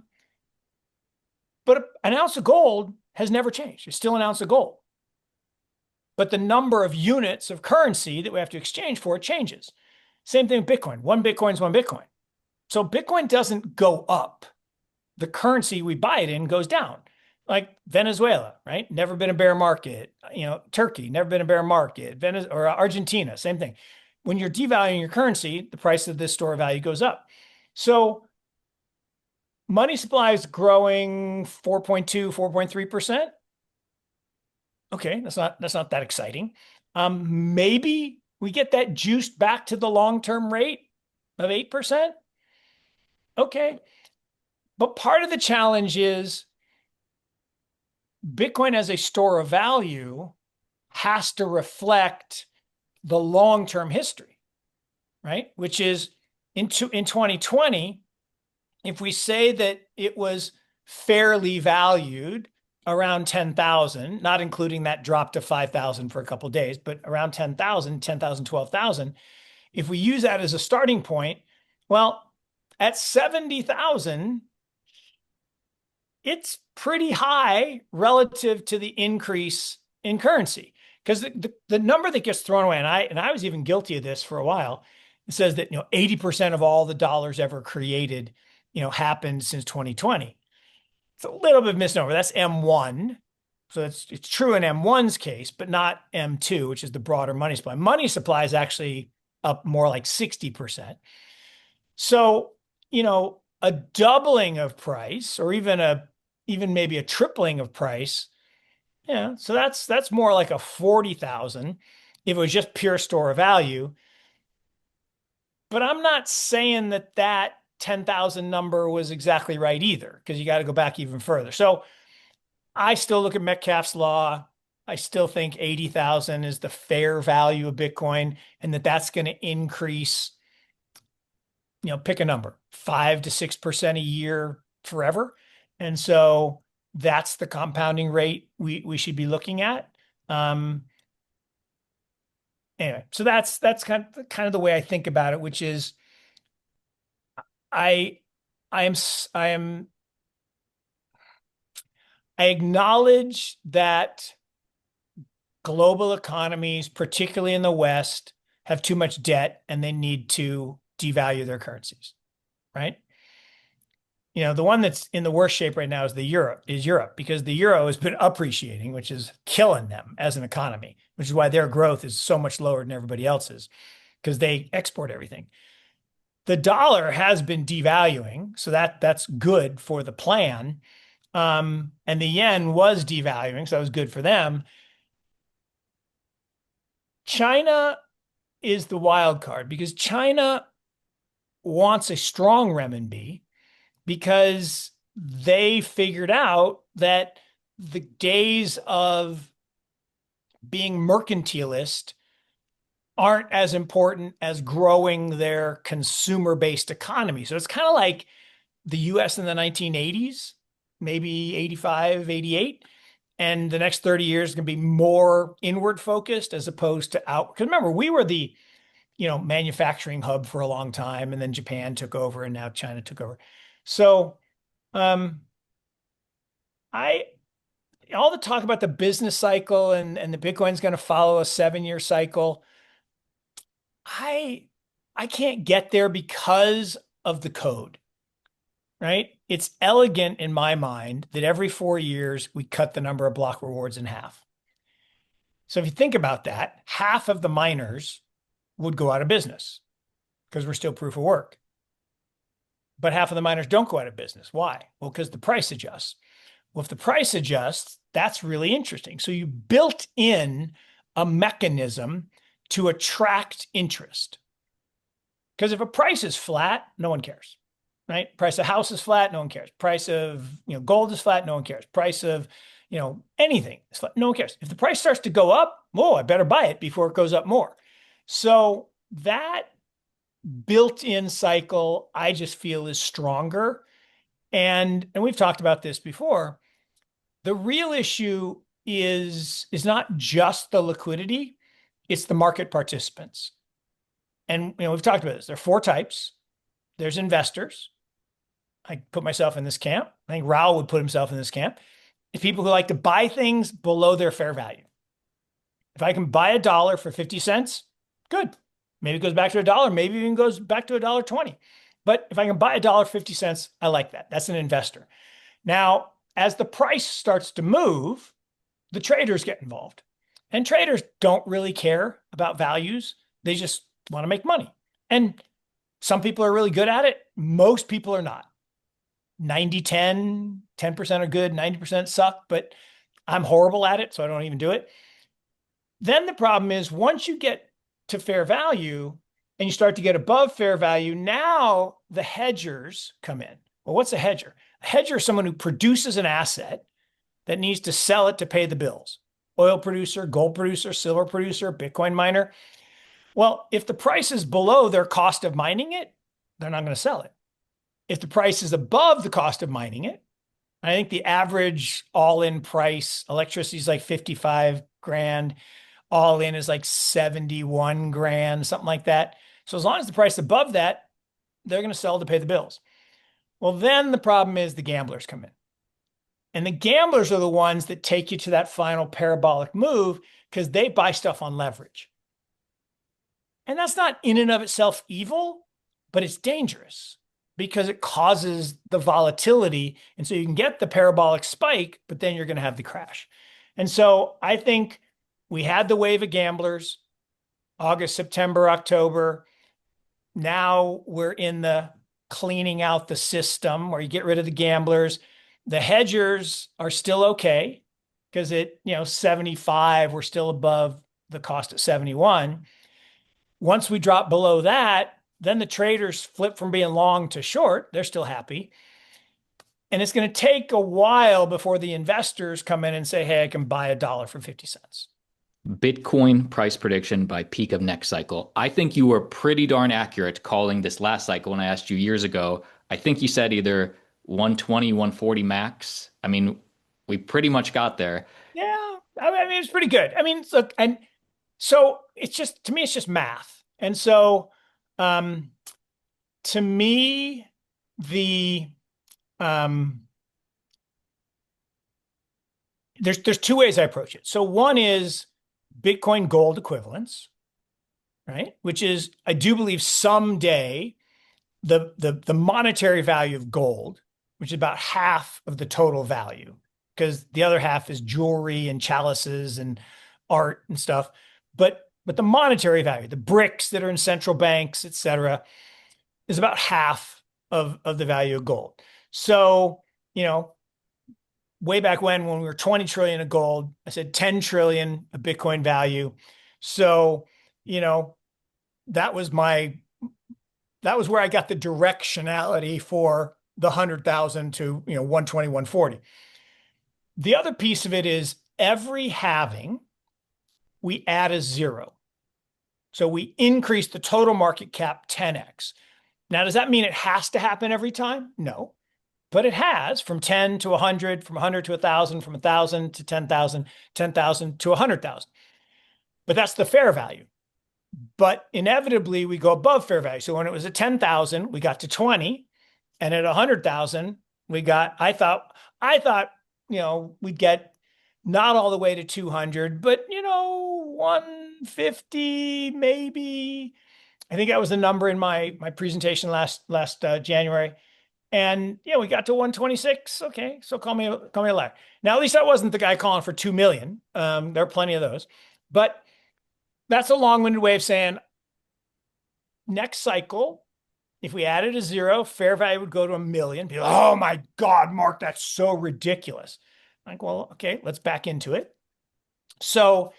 [SPEAKER 1] an ounce of gold has never changed. It's still an ounce of gold. But the number of units of currency that we have to exchange for changes. Same thing with Bitcoin. One Bitcoin is one Bitcoin. So Bitcoin doesn't go up. The currency we buy it in goes down. Like Venezuela, right? Never been a bear market. Turkey, never been a bear market. Or Argentina, same thing. When you're devaluing your currency, the price of this store of value goes up. So money supply is growing 4.2, 4.3%. Okay, that's not that exciting. Maybe we get that juiced back to the long-term rate of 8%. Okay. But part of the challenge is Bitcoin as a store of value has to reflect the long-term history, right? Which is in 2020, if we say that it was fairly valued around 10,000, not including that drop to 5,000 for a couple of days, but around 10,000, 10,000, 12,000. If we use that as a starting point, well, at 70,000, it's pretty high relative to the increase in currency. Because the number that gets thrown away, and I was even guilty of this for a while, it says that 80% of all the dollars ever created, happened since 2020. It's a little bit of misnomer. That's M1. So it's true in M1's case, but not M2, which is the broader money supply. Money supply is actually up more like 60%. So, a doubling of price or even maybe a tripling of price. Yeah. So that's more like a 40,000 if it was just pure store of value. But I'm not saying that 10,000 number was exactly right either, because you got to go back even further. So I still look at Metcalfe's law. I still think 80,000 is the fair value of Bitcoin, and that's going to increase, pick a number, 5 to 6% a year forever. And so that's the compounding rate we should be looking at. Anyway, so that's kind of the way I think about it, which is I acknowledge that global economies, particularly in the West, have too much debt and they need to devalue their currencies, right? The one that's in the worst shape right now is Europe, because the euro has been appreciating, which is killing them as an economy, which is why their growth is so much lower than everybody else's, because they export everything. The dollar has been devaluing, so that's good for the plan. And the yen was devaluing, so that was good for them. China is the wild card because China wants a strong renminbi because they figured out that the days of being mercantilist aren't as important as growing their consumer-based economy. So it's kind of like the US in the 1980s, maybe 85, 88. And the next 30 years is going to be more inward focused as opposed to out. Because remember, we were the manufacturing hub for a long time, and then Japan took over, and now China took over. So all the talk about the business cycle and the Bitcoin's going to follow a 7-year cycle, I can't get there because of the code, right? It's elegant in my mind that every 4 years we cut the number of block rewards in half. So if you think about that, half of the miners would go out of business because we're still proof of work. But half of the miners don't go out of business. Why? Well, because the price adjusts. Well, if the price adjusts, that's really interesting. So you built in a mechanism to attract interest. Because if a price is flat, no one cares, right? Price of house is flat, no one cares. Price of gold is flat, no one cares. Price of anything is flat, no one cares. If the price starts to go up, I better buy it before it goes up more. So that built-in cycle, I just feel is stronger. And we've talked about this before. The real issue is not just the liquidity, it's the market participants. And we've talked about this. There are 4 types. There's investors. I put myself in this camp. I think Raoul would put himself in this camp. It's people who like to buy things below their fair value. If I can buy $1 for 50 cents, good. Maybe it goes back to $1, maybe even goes back to $1.20. But if I can buy $1 for 50 cents, I like that. That's an investor. Now, as the price starts to move, the traders get involved. And traders don't really care about values. They just want to make money. And some people are really good at it. Most people are not. 90-10, 10% are good, 90% suck, but I'm horrible at it, so I don't even do it. Then the problem is once you get to fair value and you start to get above fair value, now the hedgers come in. Well, what's a hedger? A hedger is someone who produces an asset that needs to sell it to pay the bills. Oil producer, gold producer, silver producer, Bitcoin miner. Well, if the price is below their cost of mining it, they're not going to sell it. If the price is above the cost of mining it, I think the average all-in price, electricity is like 55 grand. All in is like 71 grand, something like that. So as long as the price is above that, they're going to sell to pay the bills. Well, then the problem is the gamblers come in. And the gamblers are the ones that take you to that final parabolic move because they buy stuff on leverage. And that's not in and of itself evil, but it's dangerous because it causes the volatility. And so you can get the parabolic spike, but then you're going to have the crash. And so I think we had the wave of gamblers, August, September, October. Now we're in the cleaning out the system where you get rid of the gamblers. The hedgers are still okay because at 75, we're still above the cost at 71. Once we drop below that, then the traders flip from being long to short. They're still happy. And it's going to take a while before the investors come in and say, hey, I can buy $1 for 50 cents.
[SPEAKER 6] Bitcoin price prediction by peak of next cycle. I think you were pretty darn accurate calling this last cycle when I asked you years ago. I think you said either 120, 140 max. I mean, we pretty much got there.
[SPEAKER 1] Yeah. I mean, it's pretty good. I mean, look, and so it's just, to me, it's just math. And so, to me, there's 2 ways I approach it. So one is Bitcoin gold equivalents, right? Which is, I do believe someday the monetary value of gold, which is about half of the total value, because the other half is jewelry and chalices and art and stuff. But the monetary value, the bricks that are in central banks, et cetera, is about half of the value of gold. So, way back when we were 20 trillion of gold, I said 10 trillion of Bitcoin value. So, that was where I got the directionality for the 100,000 to, 120, 140. The other piece of it is every halving, we add a zero. So we increase the total market cap 10x. Now, does that mean it has to happen every time? No, but it has, from 10 to 100, from 100 to 1,000, from 1,000 to 10,000, 10,000 to 100,000. But that's the fair value. But inevitably, we go above fair value. So when it was at 10,000, we got to 20, and at 100,000, I thought, we'd get not all the way to 200, but 150 maybe. I think that was the number in my presentation last January. And we got to 126. Okay, so call me a liar. Now, at least I wasn't the guy calling for 2 million. There are plenty of those. But that's a long-winded way of saying next cycle, if we added a zero, fair value would go to 1 million. People, oh my God, Mark, that's so ridiculous. I'm like, well, okay, let's back into it. So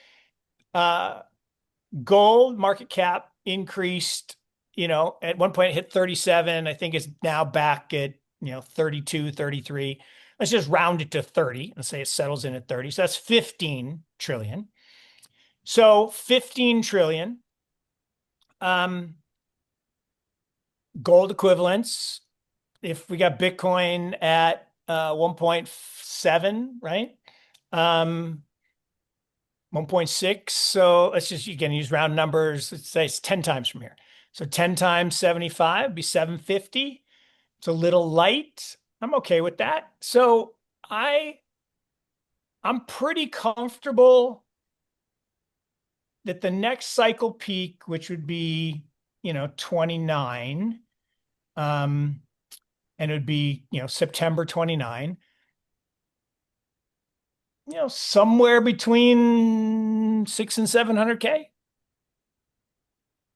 [SPEAKER 1] gold market cap increased, at one point it hit 37. I think it's now back at, 32, 33. Let's just round it to 30. Let's say it settles in at 30. So that's 15 trillion. So 15 trillion gold equivalents. If we got Bitcoin at 1.7, right? 1.6. So let's just, again, use round numbers. Let's say it's 10 times from here. So 10 times 75 would be 750. It's a little light. I'm okay with that. So I'm pretty comfortable that the next cycle peak, which would be, 29, and it would be, September 29, somewhere between 600 and 700K.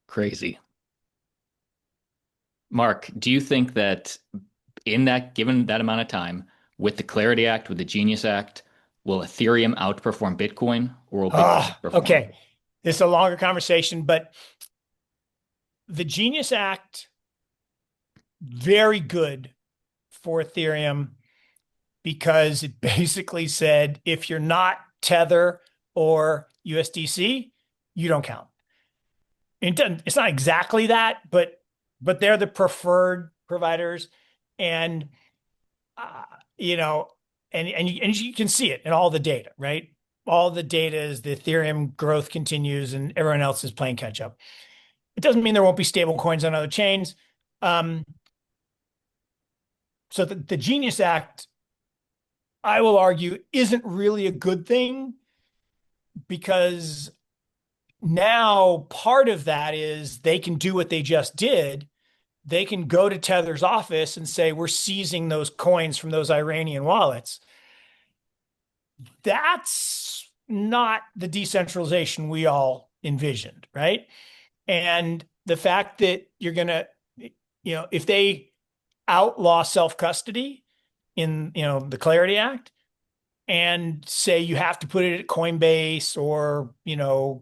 [SPEAKER 6] Crazy. Mark, do you think that given that amount of time, with the Clarity Act, with the Genius Act, will Ethereum outperform Bitcoin, or will Bitcoin outperform?
[SPEAKER 1] Okay. This is a longer conversation, but the Genius Act, very good for Ethereum, because it basically said, if you're not Tether or USDC, you don't count. It's not exactly that, but they're the preferred providers. And, and you can see it in all the data, right? All the data is the Ethereum growth continues and everyone else is playing catch up. It doesn't mean there won't be stable coins on other chains. So the Genius Act, I will argue, isn't really a good thing, because now part of that is they can do what they just did. They can go to Tether's office and say, we're seizing those coins from those Iranian wallets. That's not the decentralization we all envisioned, right? And the fact that you're going to, if they outlaw self-custody in, the Clarity Act and say you have to put it at Coinbase or,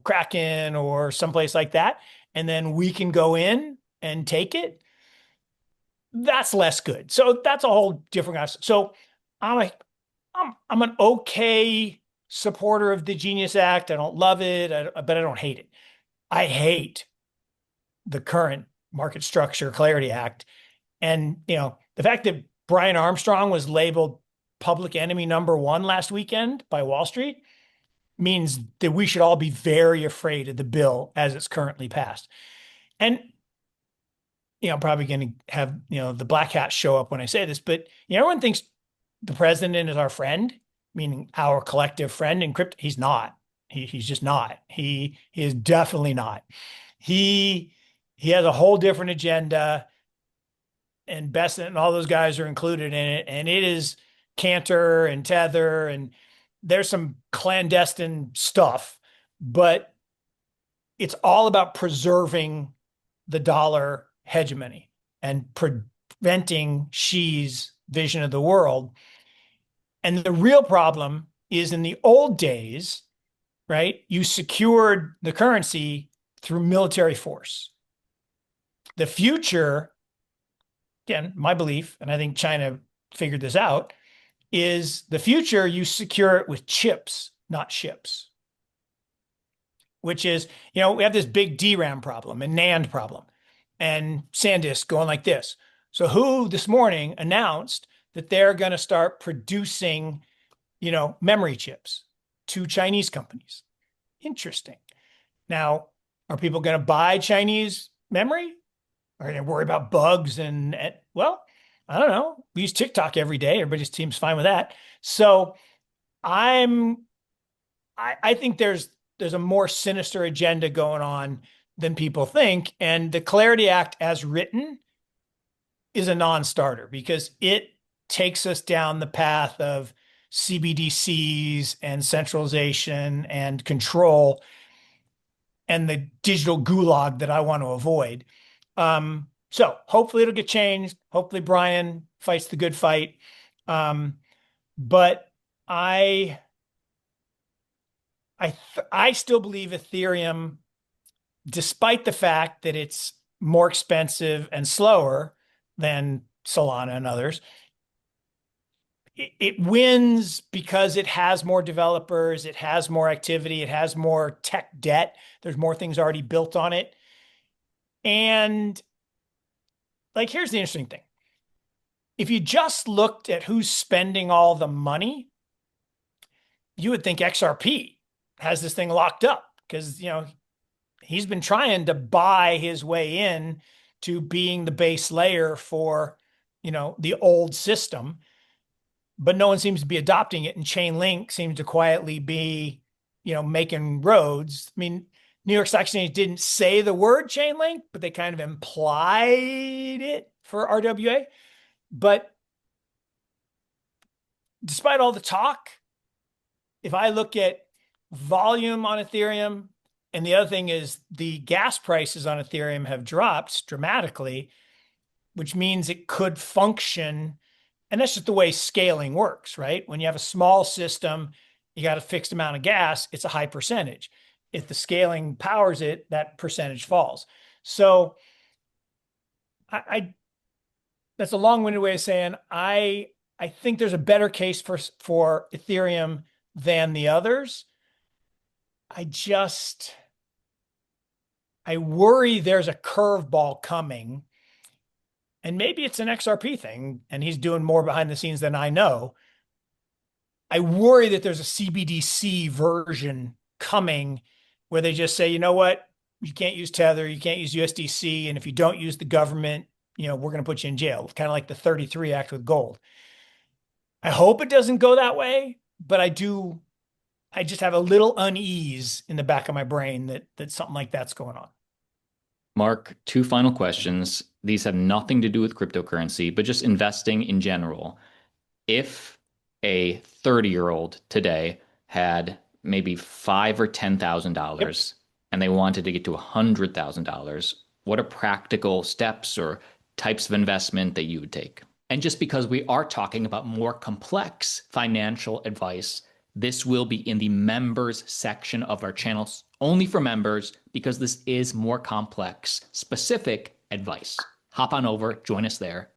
[SPEAKER 1] Kraken or someplace like that, and then we can go in and take it, that's less good. So that's a whole different guy. So I'm an okay supporter of the Genius Act. I don't love it, but I don't hate it. I hate the current market structure Clarity Act. And, the fact that Brian Armstrong was labeled public enemy #1 last weekend by Wall Street means that we should all be very afraid of the bill as it's currently passed. And, I'm probably going to have, the black hat show up when I say this, but everyone thinks the president is our friend, meaning our collective friend in crypto. He's not. He's just not. He is definitely not. He he has a whole different agenda, and Besant and all those guys are included in it. And it is Cantor and Tether, and there's some clandestine stuff, but it's all about preserving the dollar hegemony and preventing Xi's vision of the world. And the real problem is in the old days, right? You secured the currency through military force. The future, again, my belief, and I think China figured this out, is the future you secure it with chips, not ships. Which is, we have this big DRAM problem and NAND problem and SanDisk going like this. So who this morning announced that they're going to start producing, memory chips to Chinese companies? Interesting. Now, are people going to buy Chinese memory? Are they worried about bugs well, I don't know. We use TikTok every day. Everybody seems fine with that. So I think there's a more sinister agenda going on than people think. And the Clarity Act as written is a non-starter because it takes us down the path of CBDCs and centralization and control and the digital gulag that I want to avoid. So hopefully it'll get changed. Hopefully Brian fights the good fight. But I still believe Ethereum, despite the fact that it's more expensive and slower than Solana and others, it wins because it has more developers, it has more activity, it has more tech debt. There's more things already built on it. And here's the interesting thing. If you just looked at who's spending all the money, you would think XRP has this thing locked up because, he's been trying to buy his way in to being the base layer for, the old system, but no one seems to be adopting it. And Chainlink seems to quietly be, making roads. I mean, New York Stock Exchange didn't say the word Chainlink, but they kind of implied it for RWA. But despite all the talk, if I look at volume on Ethereum, and the other thing is the gas prices on Ethereum have dropped dramatically, which means it could function. And that's just the way scaling works, right? When you have a small system, you got a fixed amount of gas, it's a high percentage. If the scaling powers it, that percentage falls. So that's a long-winded way of saying I think there's a better case for Ethereum than the others. I worry there's a curveball coming, and maybe it's an XRP thing, and he's doing more behind the scenes than I know. I worry that there's a CBDC version coming where they just say, you know what, you can't use Tether, you can't use USDC, and if you don't use the government, we're going to put you in jail. Kind of like the 33 Act with gold. I hope it doesn't go that way, but I just have a little unease in the back of my brain that something like that's going on.
[SPEAKER 6] Mark, two final questions. These have nothing to do with cryptocurrency, but just investing in general. If a 30-year-old today had maybe $5,000 or $10,000 and they wanted to get to $100,000, what are practical steps or types of investment that you would take? And just because we are talking about more complex financial advice, this will be in the members section of our channels, only for members, because this is more complex, specific advice. Hop on over, join us there.